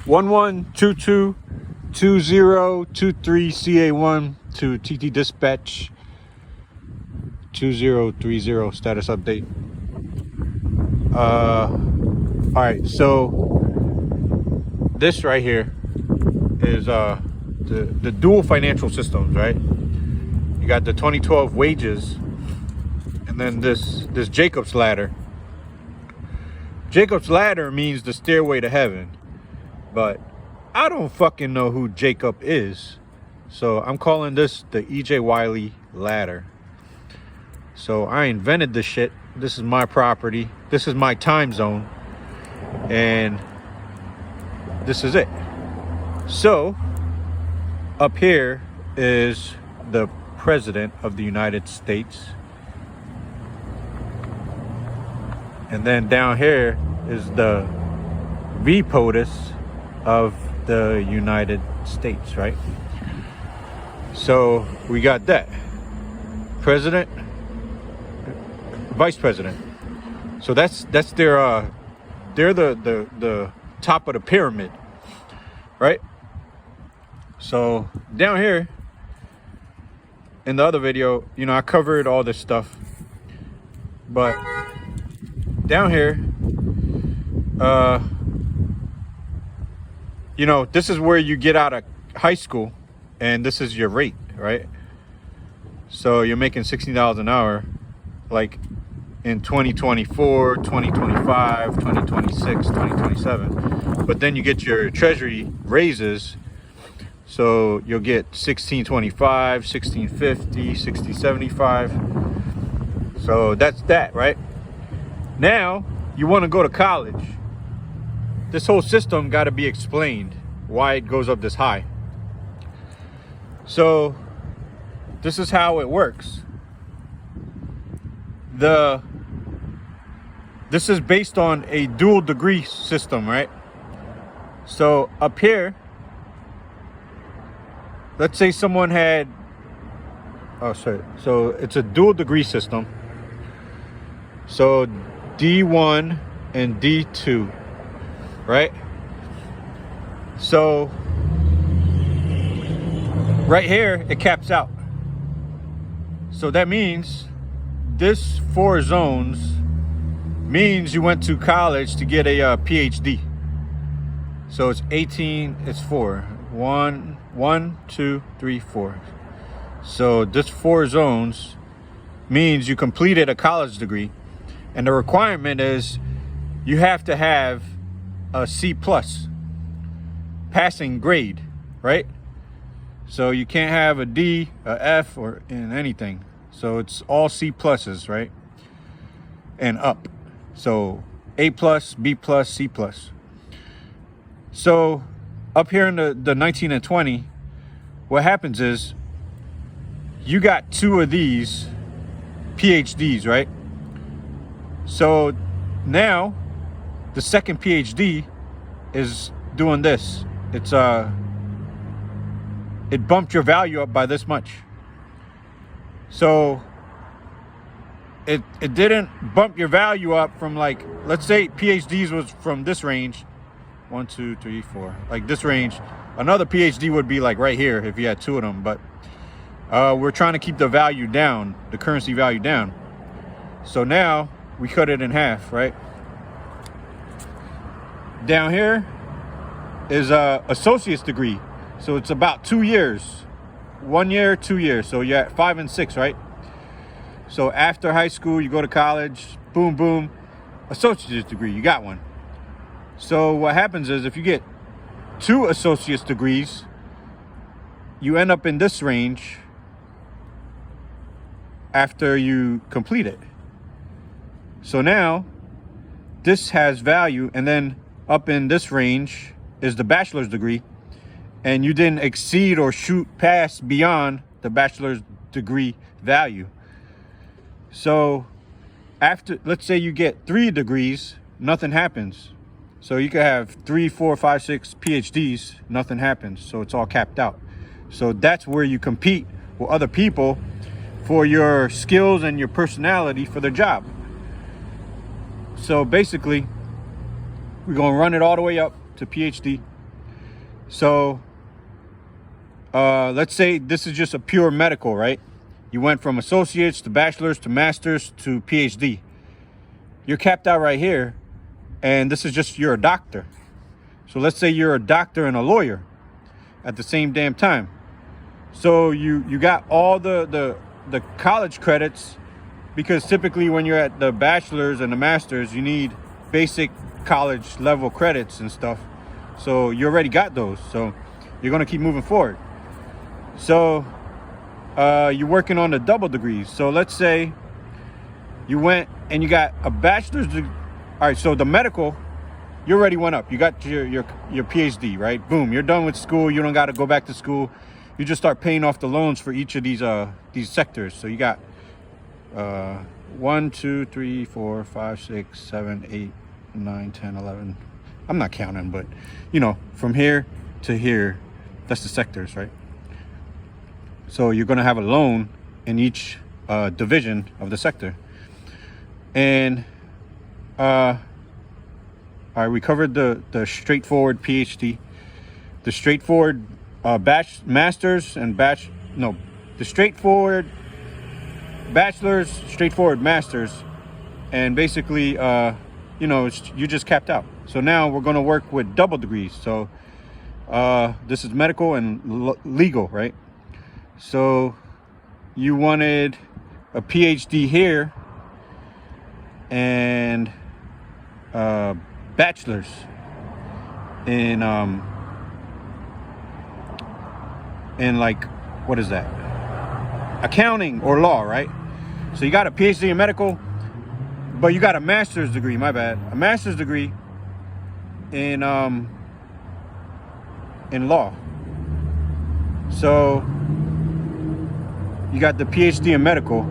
11222023CA1 to TT Dispatch 2030 status update. All right, so this right here is the dual financial systems, right? You got the 2012 wages, and then this Jacob's ladder. Jacob's ladder means the stairway to heaven, but I don't fucking know who Jacob is, so I'm calling this the E.J. Wiley ladder. So I invented this shit. This is my property. This is my time zone, and this is it. So up here is the President of the United States, and then down here is the POTUS of the United States, right? So we got that. President, Vice President. So that's their they're the top of the pyramid, right? So down here in the other video, you know, I covered all this stuff, but down here, you know, this is where you get out of high school, and this is your rate, right? So you're making $16 an hour, like in 2024, 2025, 2026, 2027. But then you get your treasury raises, so you'll get 1625, 1650, 1675. So that's that, right? Now you want to go to college. This whole system got to be explained why it goes up this high. So this is how it works. This is based on a dual degree system, right? So up here, let's say someone had, so it's a dual degree system. So D1 and D2, right? So right here, it caps out. So that means this 4 zones means you went to college to get a PhD. So it's 18, it's 4. 1, 2, 3, 4. So this 4 zones means you completed a college degree. And the requirement is you have to have a C+ passing grade, right? So you can't have a D, a F, or in anything. So it's all C+s, right? And up. So A+, B+, C+. So up here in the 19 and 20, what happens is you got 2 of these PhDs, right? So now the second PhD is doing this. It's it bumped your value up by this much. So it didn't bump your value up from, like, let's say PhDs was from this range, 1, 2, 3, 4, like this range. Another PhD would be like right here if you had 2 of them, but we're trying to keep the value down, the currency value down. So now we cut it in half, right? Down here is a associate's degree. So it's about 2 years. 1 year, 2 years. So you're at 5 and 6, right? So after high school, you go to college, boom, boom, associate's degree, you got one. So what happens is if you get 2 associate's degrees, you end up in this range after you complete it. So now this has value, and then up in this range is the bachelor's degree, and you didn't exceed or shoot past beyond the bachelor's degree value. So after, let's say you get 3 degrees, nothing happens. So you could have 3, 4, 5, 6 PhDs, nothing happens. So it's all capped out. So that's where you compete with other people for your skills and your personality for their job. So basically, we're gonna run it all the way up to PhD. So let's say this is just a pure medical, right? You went from associates to bachelor's to master's to PhD. You're capped out right here, and this is just, you're a doctor. So let's say you're a doctor and a lawyer at the same damn time. So you got all the college credits, because typically when you're at the bachelor's and the master's, you need basic college level credits and stuff. So you already got those. So you're gonna keep moving forward. So you're working on the double degrees. So let's say you went and you got a bachelor's degree. All right, so the medical, you already went up. You got your PhD, right? Boom, you're done with school. You don't got to go back to school. You just start paying off the loans for each of these sectors. So you got 1, 2, 3, 4, 5, 6, 7, 8, 9, 10, 11. I'm not counting, but you know, from here to here, that's the sectors, right? So you're going to have a loan in each division of the sector. And all right, we covered the straightforward PhD, the straightforward masters and the straightforward bachelor's, straightforward masters, and basically you know, you just capped out. So now we're going to work with double degrees. So this is medical and legal, right? So you wanted a PhD here and bachelor's in like, what is that, accounting or law, right? So you got a PhD in medical, but you got a master's degree, my bad, a master's degree in law. So you got the PhD in medical,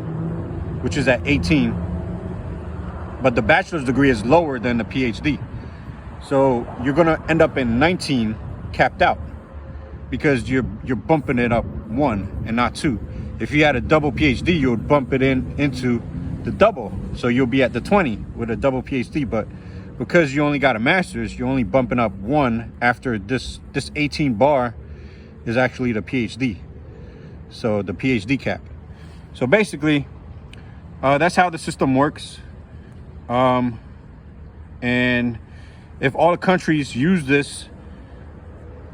which is at 18, but the bachelor's degree is lower than the PhD. So you're gonna end up in 19 capped out, because you're bumping it up 1 and not 2. If you had a double PhD, you would bump it into the double. So you'll be at the 20 with a double PhD, but because you only got a master's, you're only bumping up 1 after this 18 bar is actually the PhD. So the PhD cap. So basically, that's how the system works. And if all the countries use this,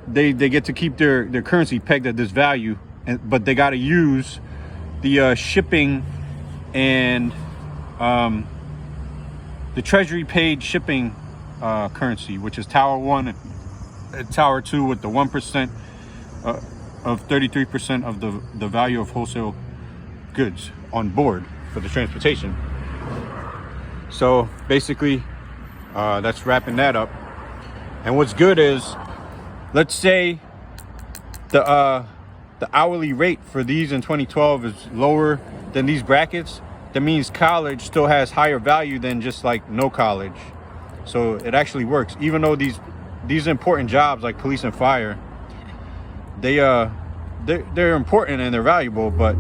they get to keep their currency pegged at this value, but they got to use the shipping and the treasury paid shipping currency, which is Tower 1 and Tower 2, with the 1% of 33% of the value of wholesale goods on board for the transportation. So basically, that's wrapping that up. And what's good is, let's say the hourly rate for these in 2012 is lower than these brackets. That means college still has higher value than just like no college. So it actually works, even though these important jobs like police and fire, they're important and they're valuable, but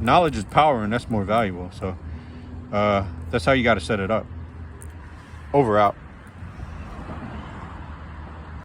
knowledge is power, and that's more valuable. So that's how you got to set it up. Over, out.